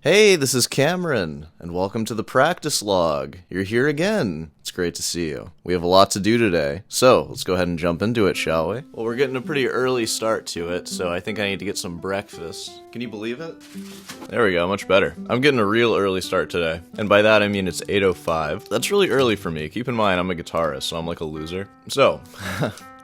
Hey, this is Cameron, and welcome to the practice log. You're here again. It's great to see you. We have a lot to do today, so let's go ahead and jump into it, shall we? Well, we're getting a pretty early start to it, so I think I need to get some breakfast. Can you believe it? There we go, much better. I'm getting a real early start today, and by that I mean it's 8:05. That's really early for me. Keep in mind, I'm a guitarist, so I'm like a loser. So...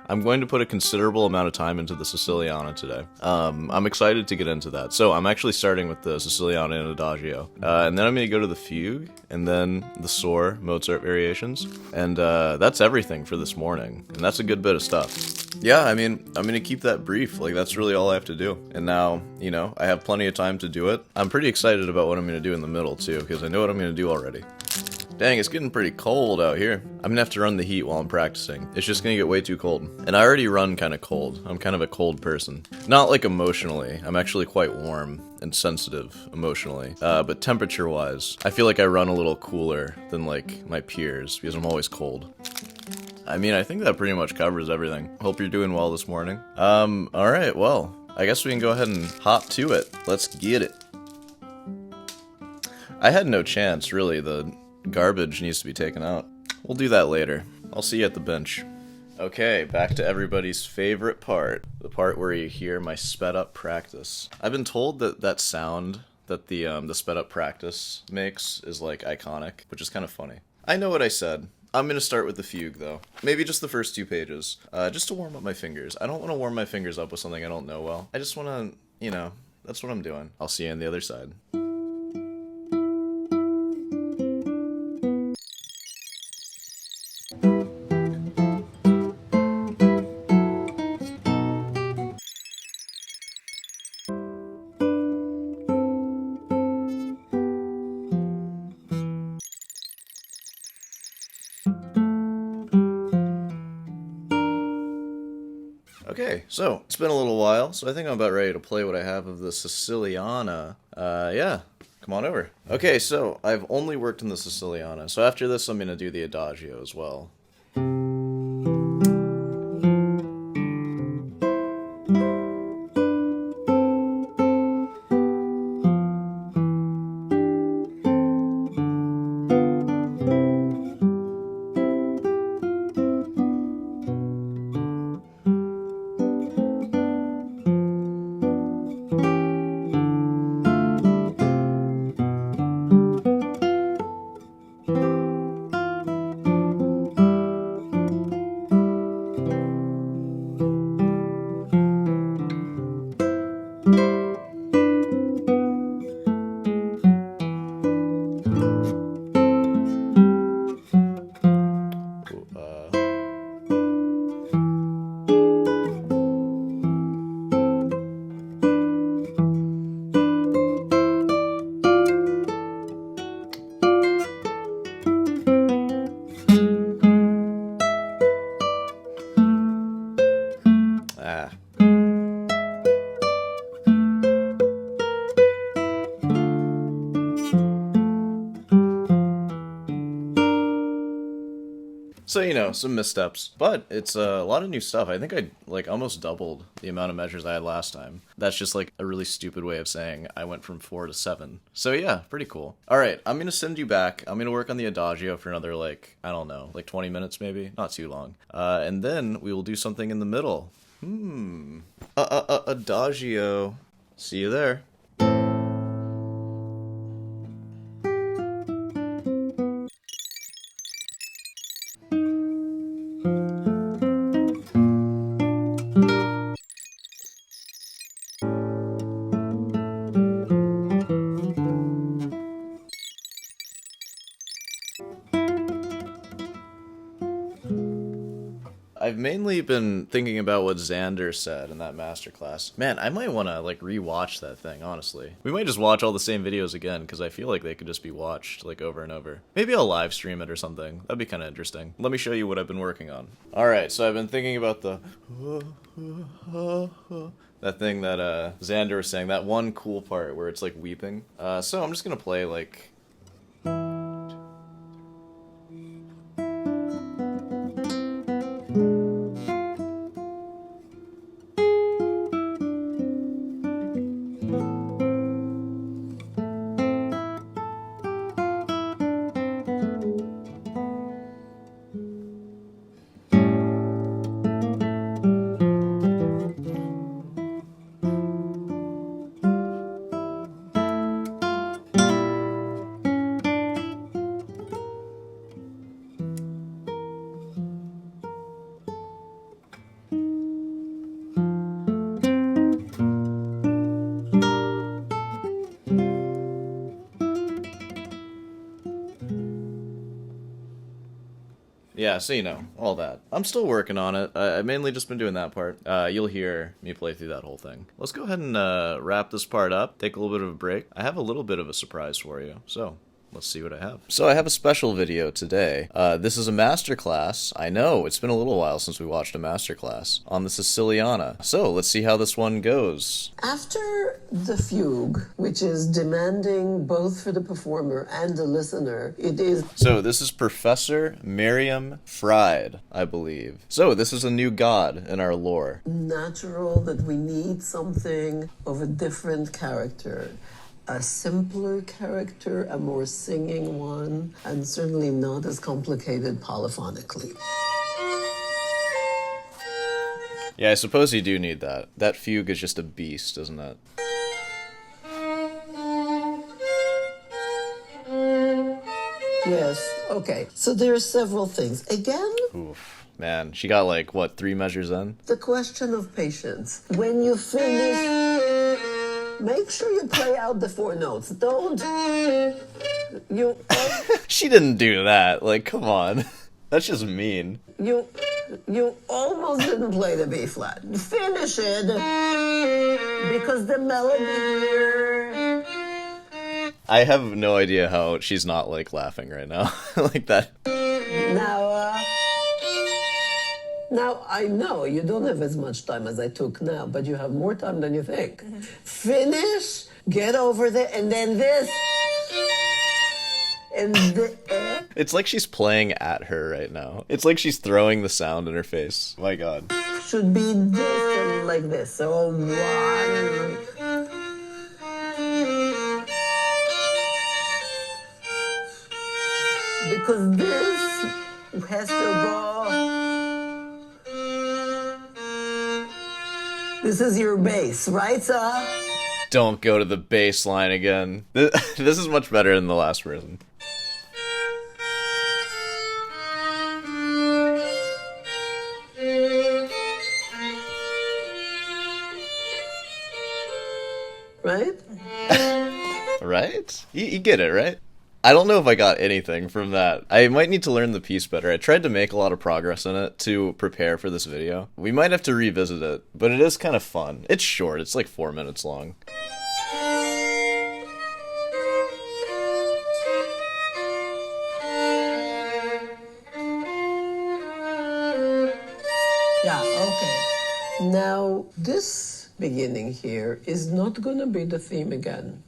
I'm going to put a considerable amount of time into the Siciliana today. I'm excited to get into that. So I'm actually starting with the Siciliana and Adagio. And then I'm going to go to the Fugue, and then the Soar Mozart variations. And that's everything for this morning. And that's a good bit of stuff. Yeah, I mean, I'm going to keep that brief. Like, that's really all I have to do. And now, you know, I have plenty of time to do it. I'm pretty excited about what I'm going to do in the middle, too, because I know what I'm going to do already. Dang, it's getting pretty cold out here. I'm gonna have to run the heat while I'm practicing. It's just gonna get way too cold. And I already run kind of cold. I'm kind of a cold person. Not like emotionally. I'm actually quite warm and sensitive emotionally. But temperature-wise, I feel like I run a little cooler than like my peers because I'm always cold. I mean, I think that pretty much covers everything. Hope you're doing well this morning. Alright, well, I guess we can go ahead and hop to it. Let's get it. I had no chance, really. The garbage needs to be taken out. We'll do that later. I'll see you at the bench. Okay, back to everybody's favorite part. The part where you hear my sped-up practice. I've been told that that sound that the sped-up practice makes is, like, iconic, which is kind of funny. I know what I said. I'm gonna start with the Fugue, though. Maybe just the first 2 pages. Just to warm up my fingers. I don't want to warm my fingers up with something I don't know well. I just want to, you know, that's what I'm doing. I'll see you on the other side. Okay, so it's been a little while, so I think I'm about ready to play what I have of the Siciliana. Yeah, come on over. Okay, so I've only worked in the Siciliana, so after this I'm gonna do the Adagio as well. So, you know, some missteps, but it's a lot of new stuff. I think I, like, almost doubled the amount of measures I had last time. That's just, like, a really stupid way of saying I went from 4 to 7. So, yeah, pretty cool. Alright, I'm gonna send you back. I'm gonna work on the Adagio for another, like, I don't know, like 20 minutes maybe? Not too long. And then we will do something in the middle. Adagio. See you there. I've mainly been thinking about what Xander said in that masterclass. Man, I might want to, like, rewatch that thing, honestly. We might just watch all the same videos again, because I feel like they could just be watched, like, over and over. Maybe I'll live stream it or something. That'd be kind of interesting. Let me show you what I've been working on. Alright, so I've been thinking about the... that thing that, Xander was saying, that one cool part where it's, like, weeping. So I'm just gonna play, like... Yeah, so you know, all that. I'm still working on it. I've mainly just been doing that part. You'll hear me play through that whole thing. Let's go ahead and wrap this part up, take a little bit of a break. I have a little bit of a surprise for you, so let's see what I have. So I have a special video today. This is a masterclass. I know, it's been a little while since we watched a masterclass on the Siciliana. So let's see how this one goes. After the fugue, which is demanding both for the performer and the listener, it is... So this is Professor Miriam Fried, I believe. So this is a new god in our lore. natural that we need something of a different character. A simpler character, a more singing one, and certainly not as complicated polyphonically. Yeah, I suppose you do need that. That fugue is just a beast, isn't it? Yes, okay. So there are several things. Again, Oof. Man, she got like, what, 3 measures in? the question of patience. When you finish, make sure you play out the 4 notes. Don't... You... She didn't do that. Like, come on. That's just mean. You almost didn't play the B flat. Finish it, because the melody... I have no idea how she's not, like, laughing right now. Like that. Now, I know you don't have as much time as I took now, but you have more time than you think. Finish, get over there, and then this. And It's like she's playing at her right now. It's like she's throwing the sound in her face. My god. should be this and like this. So 1. Because this has to go. This is your bass, right, sir? Don't go to the bass line again. This is much better than the last version. Right? Right? You get it, right? I don't know if I got anything from that. I might need to learn the piece better. I tried to make a lot of progress in it to prepare for this video. We might have to revisit it, but it is kind of fun. It's short, it's like 4 minutes long. Yeah, okay. Now, this beginning here is not going to be the theme again.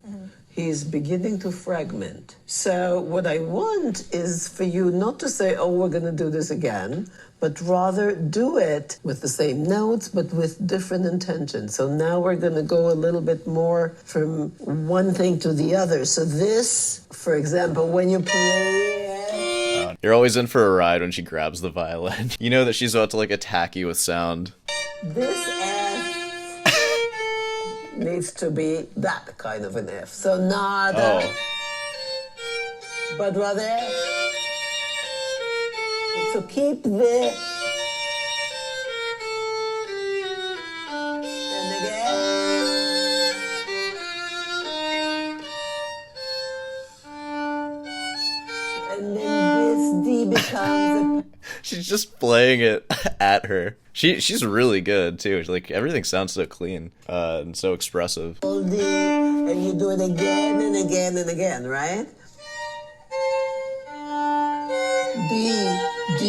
He's beginning to fragment. So what I want is for you not to say, oh, we're going to do this again, but rather do it with the same notes, but with different intentions. So now we're going to go a little bit more from one thing to the other. So this, for example, when you play... You're always in for a ride when she grabs the violin. You know that she's about to like attack you with sound. This F needs to be that kind of an F. So not, but rather, so keep the, and again, and then this D becomes a... She's just playing it at her. She's really good too. Like everything sounds so clean and so expressive. D, and you do it again and again and again, right? D, D.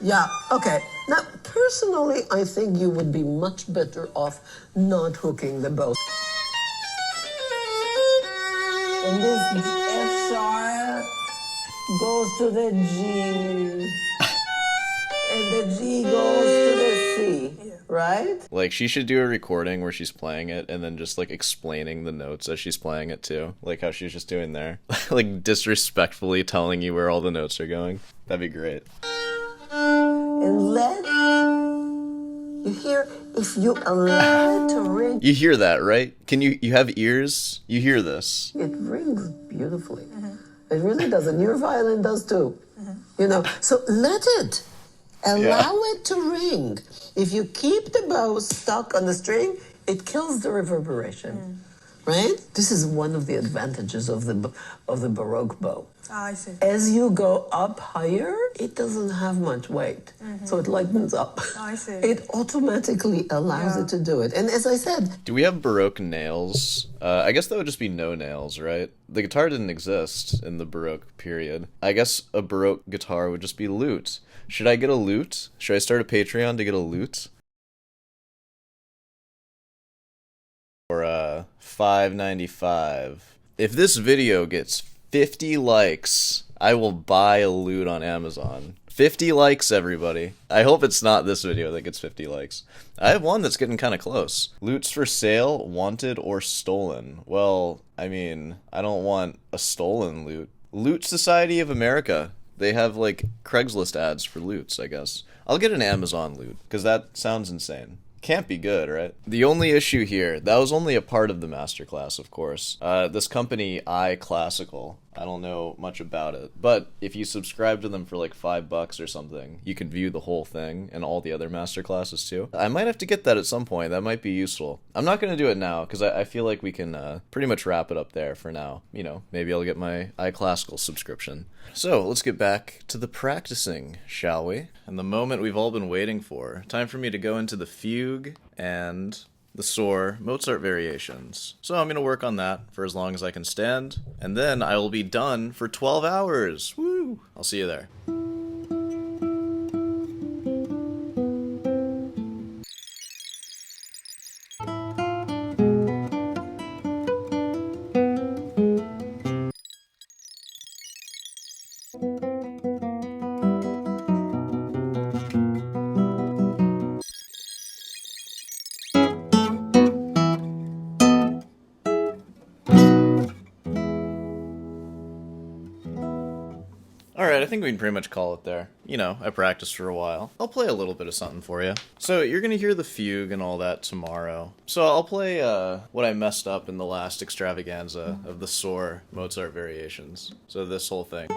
Yeah, okay. Now, personally, I think you would be much better off not hooking the bow. And this F sharp goes to the G. And the G goes to the C, right? Like she should do a recording where she's playing it and then just like explaining the notes as she's playing it too. Like how she's just doing there. Like disrespectfully telling you where all the notes are going. That'd be great. And let you hear, if you allow it to ring. You hear that, right? Can you have ears? You hear this. It rings beautifully. It really does. And your violin does too. You know, so let it. Allow it to ring. If you keep the bow stuck on the string, it kills the reverberation. right? This is one of the advantages of the Baroque bow. Ah, I see. As you go up higher, it doesn't have much weight, so it lightens up. Oh, I see. It automatically allows it to do it. And as I said, Do we have Baroque nails? I guess that would just be no nails, right? The guitar didn't exist in the Baroque period. I guess a Baroque guitar would just be lute. Should I get a lute? Should I start a Patreon to get a lute? For $5.95. If this video gets 50 likes, I will buy a lute on Amazon. 50 likes, everybody. I hope it's not this video that gets 50 likes. I have one that's getting kind of close. Lutes for sale, wanted, or stolen. Well, I mean, I don't want a stolen lute. Lute Society of America. They have, like, Craigslist ads for lutes, I guess. I'll get an Amazon lute, because that sounds insane. Can't be good, right? The only issue here, that was only a part of the masterclass, of course. This company, iClassical, I don't know much about it, but if you subscribe to them for like $5 or something, you can view the whole thing and all the other masterclasses too. I might have to get that at some point. That might be useful. I'm not going to do it now because I feel like we can pretty much wrap it up there for now. You know, maybe I'll get my iClassical subscription. So let's get back to the practicing, shall we? And the moment we've all been waiting for. Time for me to go into the fugue and the soar Mozart variations. So I'm going to work on that for as long as I can stand, and then I will be done for 12 hours. Woo! I'll see you there. Alright, I think we can pretty much call it there. You know, I practiced for a while. I'll play a little bit of something for you. So, you're gonna hear the fugue and all that tomorrow. So, I'll play what I messed up in the last extravaganza of the soar Mozart variations. So, this whole thing.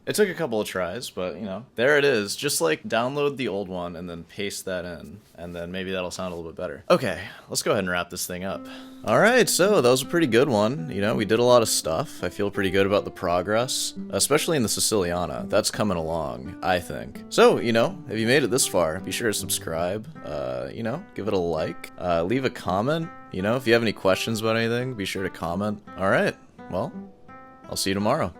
It took a couple of tries, but, you know, there it is. Just, like, download the old one and then paste that in, and then maybe that'll sound a little bit better. Okay, let's go ahead and wrap this thing up. Alright, so that was a pretty good one. You know, we did a lot of stuff. I feel pretty good about the progress, especially in the Siciliana. That's coming along, I think. So, you know, if you made it this far, be sure to subscribe, you know, give it a like, leave a comment. You know, if you have any questions about anything, be sure to comment. Alright, well, I'll see you tomorrow.